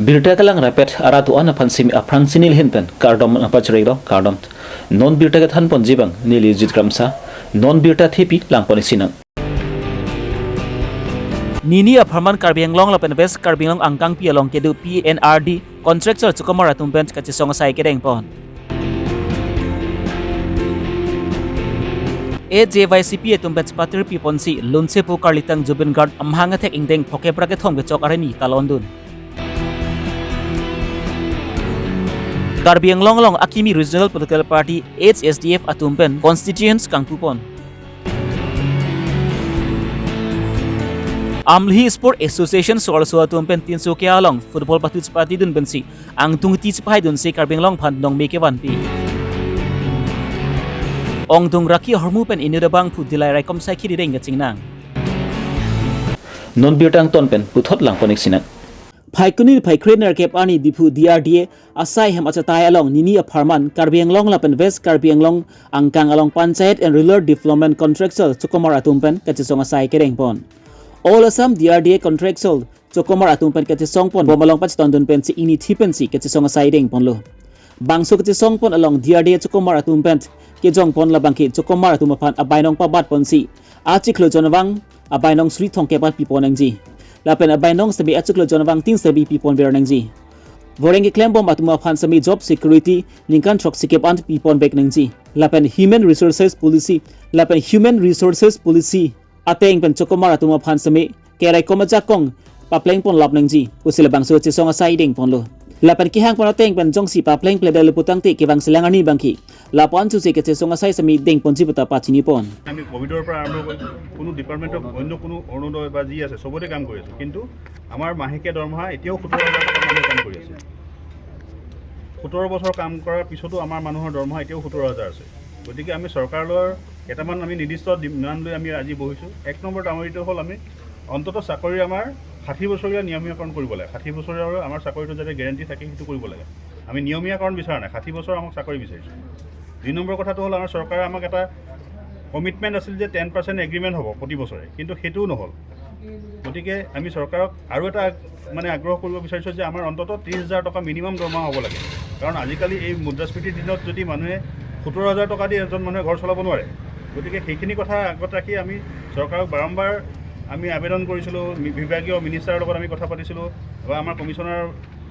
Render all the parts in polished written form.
Birta kalang rapet aratu ana pansimi apransinil hinpen kardom napachredo kardom non birta kat hanpon jibang nili jitramsa non birta thipi langponi sinang Nini aparman Karbi Longri Abirta Karbi Longri angkang pi along kedu PNRD contractor chukomara tumpen kachisong sai kedeng pon JYCP tumpen spatir pi ponsi lunsepu karlitang jubin guard amhanga thek ingdeng phoke prake thom ke chok arani talondun Karbi Longri Akimi Regional Political Party HSDF atumpen constituents kangpupon Amlhi Sport Association soal tumpen tinso ke along football patut party dun bensi ang tungti sipai dun se Karbi Longri phandong meke wanpi ong dung raki hormu pen inudabang pudilai rai kom sai khiri reng chingnang non birtang tonpen puthot langponi sinang Phaikunil Phaikrener Kep Ani Dipu DRDA asai hem achatai along Nini Aparman Karbi Longri Lapen West Karbi Longri angkang along Panchayat and Rural Development Contractual Chukomar Atumpen kachisong asai kereng pon All Assam DRDA Contractual Chukomar Atumpen kachisong pon bomalong pachton pen si ini thipen si kachisong asai reng pon lo bangso kachisong pon along DRDA Chukomar Atumpen kejong pon labangki Chukomar Atumapan abainong pabat pon si achiklo jonawang abainong Sri Thongkepat piponangji Lapen abainong sabi achuklo jonawang ting sabi pipon beranangji Voreng klembom atuma phan sami job security ningkan trok sikep ant pipon bek nangji Lapen human resources policy ateng pen Chukomar atuma phan sami kerai komaja kong papleng pon lap nangji usila bangso chisong asai ding pon lo Lapen kihang pon ateng pen jongsi papleng pleda luputang te kebang selangani bangki lapon su se ke chisong asai sami ding pon jibuta pachini pon আমি কোভিডৰ পৰা আৰম্ভ কৰি কোনো ডিপাৰ্টমেণ্টক অন্য কোনো অৰুণোদয় বা যি আছে সবতে কাম কৰি আছো কিন্তু আমাৰ মাহেকীয়া দৰমহা এতিয়াও 17,000 টকা মানুহে কাম কৰি আছে 17 বছৰ কাম কৰাৰ পিছতো আমাৰ মানুহৰ দৰমহা এতিয়াও 17,000 আছে গতিকে আমি চৰকাৰৰ কেইটামান আমি নিৰ্দিষ্ট ডিমাণ্ড লৈ আমি আজি বহিছো এক নম্বৰ ডাঙৰিটো হ'ল আমি অন্তত চাকৰি আমাৰ 60 বছৰীয়া নিয়মীয়াকৰণ কৰিব লাগে 60 বছৰীয়া আমাৰ চাকৰিটো যাতে গ্যাৰান্টি থাকে সেইটো কৰিব লাগে আমি নিয়মীয়াকৰণ বিচাৰা নাই 60 বছৰ আমাক চাকৰি বিচাৰিছো দুই নম্বৰ কথাটো হ'ল আমাৰ চৰকাৰে আমাক এটা কমিটমেণ্ট আছিল যে 10% এগ্ৰিমেণ্ট হ'ব প্ৰতি বছৰে কিন্তু হেতুও নহল গতিকে আমি চৰকাৰক আৰু এটা মানে আগ্ৰহ কৰিব বিচাৰিছো যে আমাৰ অন্তত 30,000 টকা মিনিমাম দৰমহা হ'ব লাগে কাৰণ আজিকালি এই মুদ্ৰাস্ফীতিৰ দিনত যদি মানুহে 17,000 টকা দি এজন মানুহে ঘৰ চলাব নোৱাৰে গতিকে সেইখিনি কথা আগত ৰাখি আমি চৰকাৰক বাৰম্বাৰ আমি আবেদন কৰিছিলোঁ বিভাগীয় মিনিষ্টাৰৰ লগত আমি কথা পাতিছিলোঁ বা আমাৰ কমিছনাৰ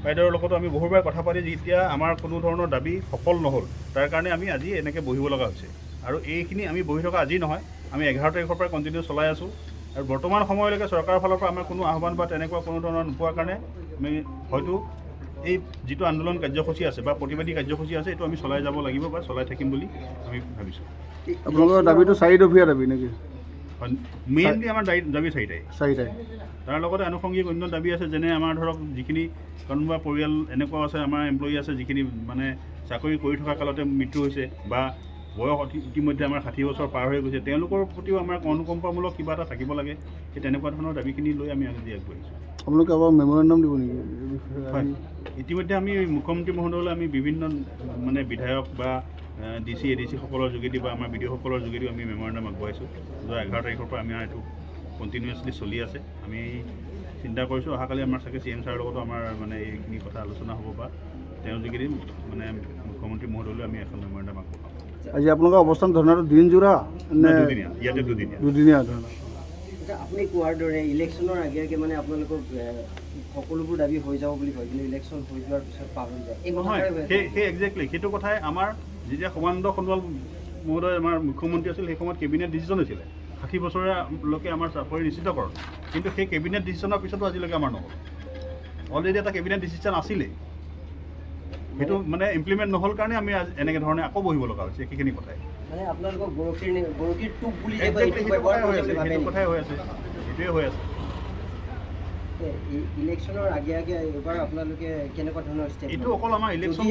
বাইদেউৰ লগতো আমি বহুবাৰ কথা পাতি যেতিয়া আমাৰ কোনো ধৰণৰ দাবী সফল নহ'ল তাৰ কাৰণে আমি আজি এনেকৈ বহিব লগা হৈছে আৰু এইখিনি আমি বহি থকা আজি নহয় আমি 11 তাৰিখৰ পৰা কণ্টিনিউ চলাই আছোঁ আৰু বৰ্তমান সময়লৈকে চৰকাৰৰ ফালৰ পৰা আমাৰ কোনো আহ্বান বা তেনেকুৱা কোনো ধৰণৰ নোপোৱাৰ কাৰণে আমি হয়তো এই যিটো আন্দোলন কাৰ্যসূচী আছে বা প্ৰতিবাদী কাৰ্যসূচী আছে এইটো আমি চলাই যাব লাগিব বা চলাই থাকিম বুলি আমি ভাবিছোঁ আপোনালোকৰ দাবীটো চাৰিদফীয়া দাবী নেকি মেইনলি আমাৰ দাবী চাৰিটাই তাৰ লগতে আনুষংগিক অন্য দাবী আছে যেনে আমাৰ ধৰক যিখিনি কোনোবা পৰিয়াল এনেকুৱা আছে আমাৰ এমপ্লয়ি আছে যিখিনি মানে চাকৰি কৰি থকা কালতে মৃত্যু হৈছে বা বয়স ইতিমধ্যে আমাৰ 60 বছৰ পাৰ হৈ গৈছে তেওঁলোকৰ প্ৰতিও আমাৰ অনুকম্পামূলক কিবা এটা থাকিব লাগে সেই তেনেকুৱা ধৰণৰ দাবীখিনি লৈ আমি আজি আগবাঢ়িছোঁ আপোনালোকে আবাৰ মেমোৰেণ্ডাম দিব নেকি ইতিমধ্যে আমি মুখ্যমন্ত্ৰী মহোদয়লৈ আমি বিভিন্ন মানে বিধায়ক বা ডিসি এডিসি সকলৰ যোগেদি বা আমাৰ বিডিঅ সকলৰ যোগেদি আমি মেমোৰেণ্ডাম আগবঢ়াইছোঁ 11 তাৰিখৰ পৰা আমি এইটো কণ্টিনিউয়াছলি চলি আছে আমি চিন্তা কৰিছোঁ অহাকালি আমাৰ চাগে CM ছাৰৰ লগতো আমাৰ মানে এইখিনি কথা আলোচনা হ'ব বা তেওঁৰ যোগেদি মানে মুখ্যমন্ত্ৰী মহোদয়লৈ আমি এখন মেমোৰেণ্ডাম আগবঢ়াম আজি আপোনালোকৰ অৱস্থান ধৰণাটো দিনজোৰা নে ইয়াতে দুদিনীয়া ধৰণা আপুনি কোৱাৰ দৰে ইলেকশ্যনৰ আগে মানে আপোনালোকৰ সকলোবোৰ দাবী হৈ যাব বুলি কয় কিন্তু ইলেকশ্যন হৈ যোৱাৰ পিছত পাৰ হৈ যায় এই কথাই সেই এক্সেক্টলি সেইটো কথাই আমাৰ যেতিয়া সমানন্দ খণ্ডোৱাল মহোদয় আমাৰ মুখ্যমন্ত্ৰী আছিল সেই সময়ত কেবিনেট ডিচিশ্যন হৈছিলে 60 বছৰীয়া লোকে আমাৰ চাকৰি নিশ্চিতকৰণ কিন্তু সেই কেবিনেট ডিচিশ্যনৰ পিছতো আজিলৈকে আমাৰ নহ'ল অলৰেডি এটা কেবিনেট ডিচিশ্যন আছিলে সেইটো মানে ইমপ্লিমেণ্ট নহ'ল কাৰণে আমি এনেকৈ ধৰণে আকৌ বহিব লগা হৈছে সেইখিনি কথাই মানে আপোনালোকৰ গৰকিৰ টুক বুলি যে কথাই হৈ আছে এইটোৱে হৈ আছে ইলেকশ্যনৰ আগে এবাৰ আপোনালোকে কেনেকুৱা ধৰণৰ ষ্টেপ এইটো অকল আমাৰ ইলেকশ্যন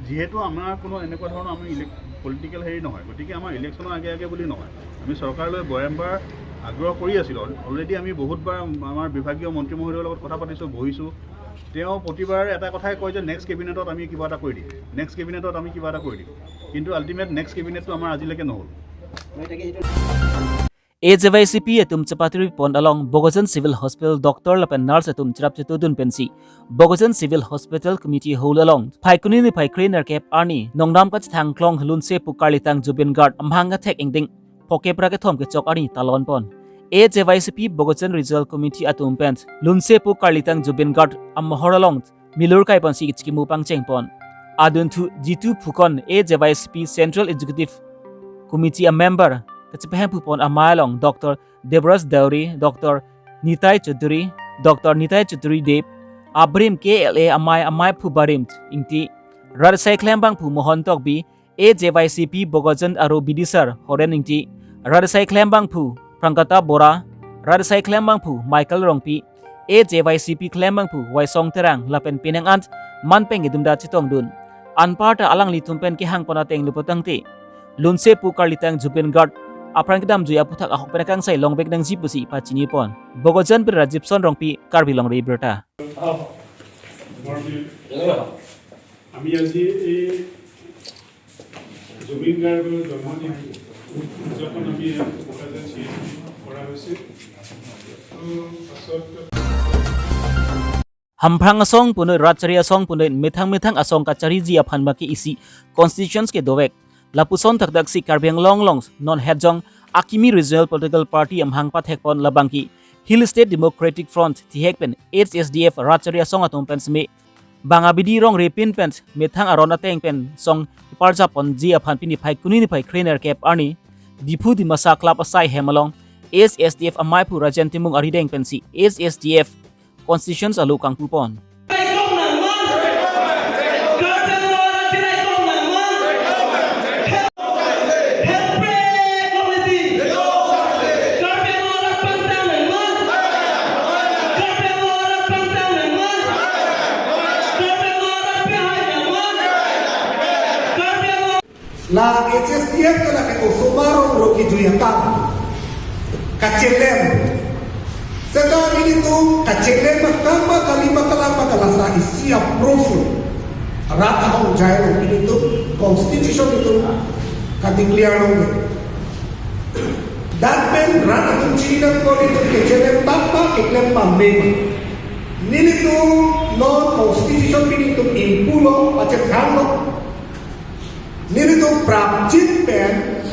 যিহেতু আমাৰ কোনো এনেকুৱা ধৰণৰ আমি পলিটিকেল হেৰি নহয় গতিকে আমাৰ ইলেকশ্যনৰ আগে বুলি নহয় আমি চৰকাৰলৈ বাৰম্বাৰ আগ্ৰহ কৰি আছিলোঁ অলৰেডি আমি বহুতবাৰ আমাৰ বিভাগীয় মন্ত্ৰী মহোদয়ৰ লগত কথা পাতিছোঁ বহিছোঁ তেওঁ প্ৰতিবাৰ এটা কথাই কয় যে নেক্সট কেবিনেটত আমি কিবা এটা কৰি দিম কিন্তু আল্টিমেট নেক্সট কেবিনেটটো আমাৰ আজিলৈকে নহ'ল AJYCP atum chapatri pon along Bogojan Civil Hospital doctor lapan nurse atum chirap chitudun pensi Bogojan Civil Hospital Committee whole along Phaikuni ni Phaikrener Kep Arni Nongnam ka thang klong lunse pukarlitang Jubin Guard amhanga thek ingding poke prake thom ke chok Arni talon pon AJYCP Bogojan Regional Committee atum pent lunse pukarlitang Jubin Guard amhor along milur kai pon si ichkimu pangcheng pon adun thu G2 Phukon AJYCP Central Executive Committee a member Kachipahem pupon amalong Dr. Debras Dowry, Dr. Nitai Chaudhary, Dr. Nitai Chaudhary Dev, Abrim KLA amay pubarim ingti Radasai Klembang pu mohontok bi AJYCP Bogojan aro bidisar horen ingti Radasai Klembang pu Prangkata Bora, Radasai Klembang pu Michael Rongpi, AJYCP Klembang pu Waisong Terang lapen pinang ant manpeng idumda chitong dun. Anparta alang litumpen ki hang ponateng lupotang ti. Lunse pu karlitang Jubin Guard Aprang kedam juya putak ahok penakang say longbek ng jipusi pa chinipon. Bogojan per Rajipson Rongpi Karbi Longri Abirta. আমি আজি এই জুবিন গাৰ্গৰ জন্মদিন যখন আমি কৰা হৈছে Hamprang asong punoy ratchari asong punoy methang asong kachari ji aphan maki isi constitutions ke dowek Lapuson takdak si Karbi Longri non hedjong Akimi Regional Political Party amhang pathekpon labangki Hill State Democratic Front tihekpen HSDF ratchari asong atong pensme bangabidi rong repin pens methang arona tengpen song parja pon ji aphan pini Phaikuni ni Phaikrener Kep Arni dipu di masa club asai hemalong HSDF amai pu rajan timung arideng pensi HSDF constitutions alu kang pupon La HSDF na ke usumarong roki juyatang kacelem seto ini tu kacelem makamba kalima kalama kalasa isi approve rata hong jairo ini tu constitution itu kadikliar nong dan pen rata kuncinan ko itu kacelem tapa keklem pamema nini tu non constitution ini tu impulo macam kalo Nini tu prapjit pen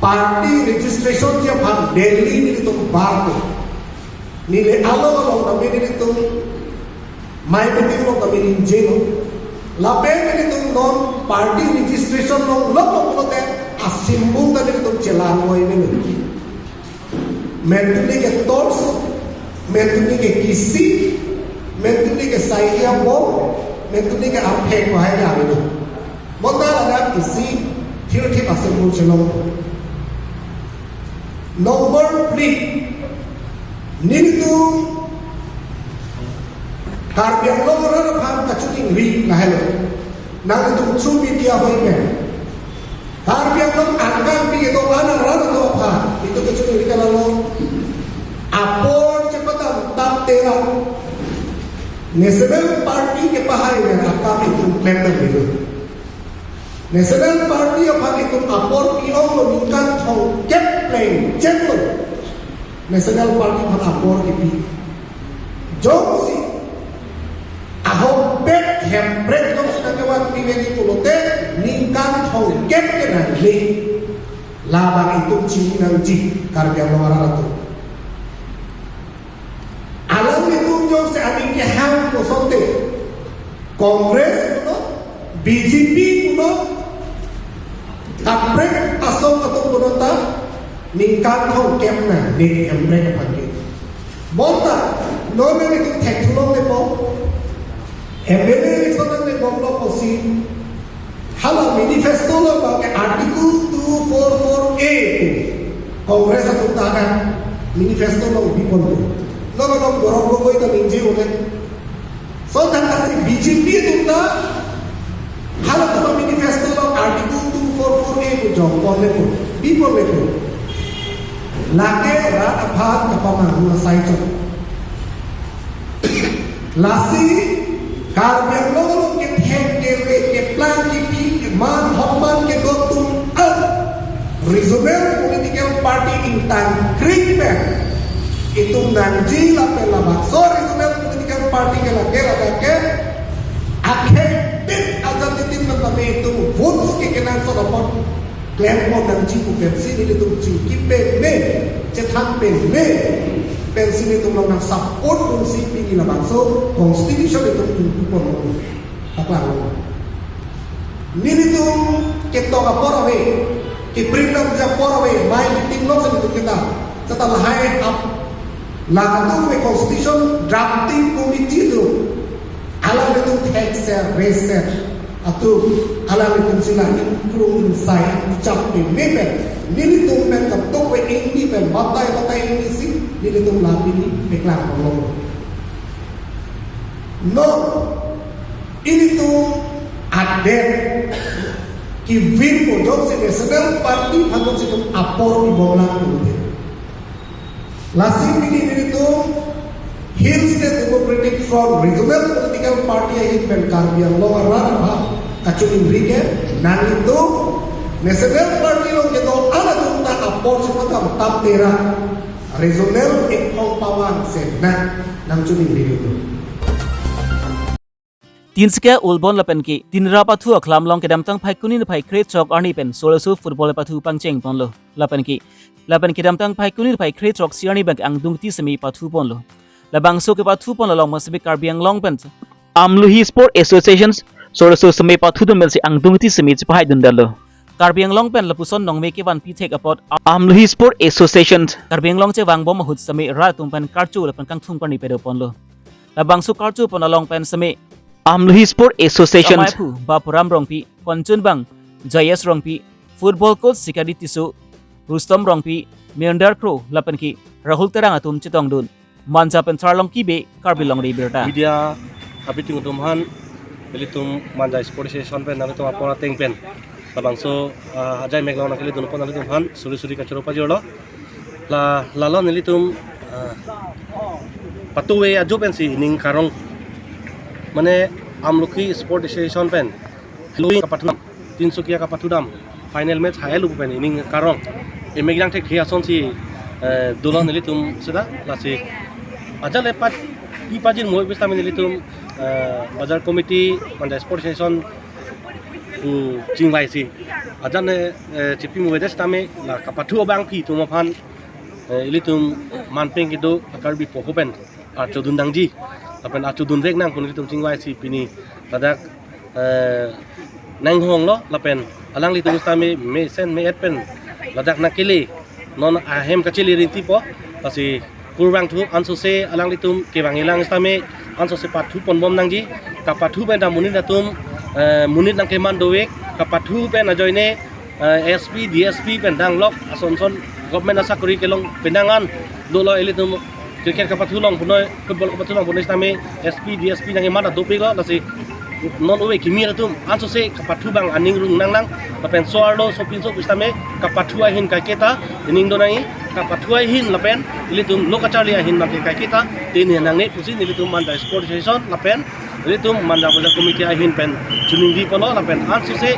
party registration dia bang Delhi nini tu baru nilai alo kami nini tu mai meeting lo kami ninjeno lapen nini tu non party registration lo lo te asimbung tadi tu celang mo ini mentuni ke tors mentuni ke kisi mentuni ke saya bo mentuni ke apa ko hai kami tu Modal ada isi tirti asal celong. Nomor plate nini tu Karbi Longri Abirta kacuting ri lahelo. Nang itu true media hoimen. Karbi Longri angkan pi itu anak rana tu apa? Itu kacuting ri kalau apor cepatan tak terang. National Party ke pahai yang akan itu member itu. National Party of Hakitum apor piong meningkat thong kep pleng ceklo National Party of apor kipi jongsi ahok bet hembrek dong sudah kewat pilih pulote ningkat thong kep kena le labang itu cini nanti Karbi Longri Abirta alam itu jong se adik ke hang kosonte Kongres kuno BJP kuno Kaprek asong atong punota ningkat hong kemna ning embrek pagi. Monta nome itu teknolog lepo MLA lesonan le bonglo posi hala manifesto lo bang article 244A Kongres atong tahan manifesto lo bipon lo lo gorong lo ita ninje ule so tangkasi BJP itu ta hala to manifesto lo article 244A ko jong lepo bipon lepo lake rat aphat kapamang sai chok lasi Karbi Longri ke thek ke plan ke pi man hokman ke gotum regional political party intan kring pen itu nanji la pelaba so regional political party ke lage akhe tin azat tin matabe itu votes ke kenan so dapat claim mo nanji ku pensi ni itu ki pe me cethan pe me pensi ni tu nang support fungsi pini la bangso constitution itu ku pon apa ni itu kita kapor we ki freedom ja por we mai ting lo sa itu kita setelah high up lakukan constitution drafting committee itu alam itu text race atau alam itu sila improve insight cap di meben nili tu men ketok we ini ben batai ini sih nili tu lapi ni deklar kolong no ini tu ada ki win ko jok se national party bhagot se tum apor di bola tu Lasim ini itu Hill State Democratic Front Regional Political Party yang ben Karbi Longri Abirta kacuing rike nan itu National Party lo gitu ada tuh tak apor sepatam tapera regional ekong pawan senat nang cuing rike itu tin ske ulbon lapen ki tin ra pathu akhlam long kedam tang phai kunin phai kre chok arni pen solosu football pathu pangcheng ponlo lapen ki kedam tang phai kunin phai kre chok siani bank ang dung ti semi pathu ponlo labang so ke pathu ponlo long masbi karbiang long pen amluhi sport associations solosu semi pathu dum melsi ang dung ti semi chpai dun dalo karbiang long pen lapuson nong me ke wan pi take about amluhi sport associations karbiang long che wang bom hut semi ra tum pen karchu lapen kang thum pani pedo ponlo labang so karchu pon long pen semi Amluhi Sport Association Samaipu Bapuram Rongpi Konchun Bang Jayas Rongpi Football Coach Sikadi Tisu Rustom Rongpi Meander Crow Lapanki Rahul Terang Atum Chitong Dun Manja Pentar Long Kibe Karbi Longri Abirta Media Abiting Tumhan Belitum Manja Sport Association Pen Nabitum Apona Teng Pen Labangso Ajay Meglong Nakili Dunupon Nabitum Han Suri Kachuropa Jolo Lalon Nilitum Patuwe Ajopensi Ning Karong Mane Amluki Sport Association Pen Lui Kapathudam Tinsukia Kapathudam Final match Haelu Pen Ining Karong Emegang Tek Hiason si Dolon Nilitum Seda Lasi Aja lepat Pipajin Moi Bistami Nilitum Bazar Committee Manda Sport Association U Jingwai si Aja ne Cipi Muedes Tame La Kapathu Bang Pi Tumapan Ilitum Manpeng Kido Karbi Pokopen Archo Dundangji Apen acu dunrek nang kun litum singwai si pini tadak nang hong lo lapen alang litum stame me sen me etpen ladak nakili non ahem kacili rinti po pasi kurang tu anso se alang litum kebang ilang stame anso se pathu pon bom nangji kapathu ben damunin datum munit nang keman doek kapathu ben ajoine SP DSP ben dang lok asonson government asakuri kelong pendangan dolo elitum cricket kapathu long punoi football kapathu long punoi stame SP DSP nang imana doping lo nasi non uwe kimi ratum anso se kapathu bang aning rung nang lapen soardo sopin so stame kapathu ahin kaketa ining donai kapathu ahin lapen ilitum lokachali ahin make kaketa tin nang ne pusi ilitum manda sport association lapen ilitum manda bazar committee ahin pen chuning di pono lapen anso se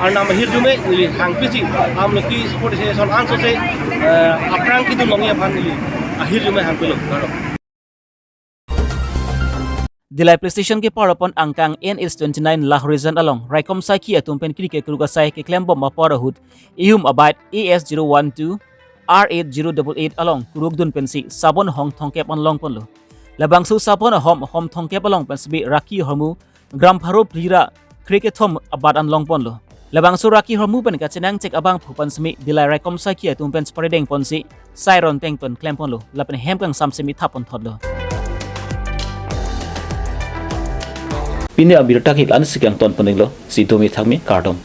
arna mahir jume ili hangpisi amloki sport association anso se aprang kitu longia phan ili akhir jume hangpelo naro Dilai PlayStation ke parapon angkang NS29 lah reason along Raikom Saki atumpen krike kruga sai ke klembom maparahut ihum abait AS012 R8088 along kurugdun pensi sabon hong thongkep anlong ponlo labangsu sabon hom thongkep along pensbi raki hormu gram pharo plira krike thom abad anlong ponlo labangsu raki hormu pen ka chenang chek abang phupan smi Dilai Raikom Saki atumpen spreading ponsi Sairon tengpon klemponlo lapen hemkang samsemi thapon thodlo Pini Abirta ki lan sikyang ton peninglo si domi thakmi kardom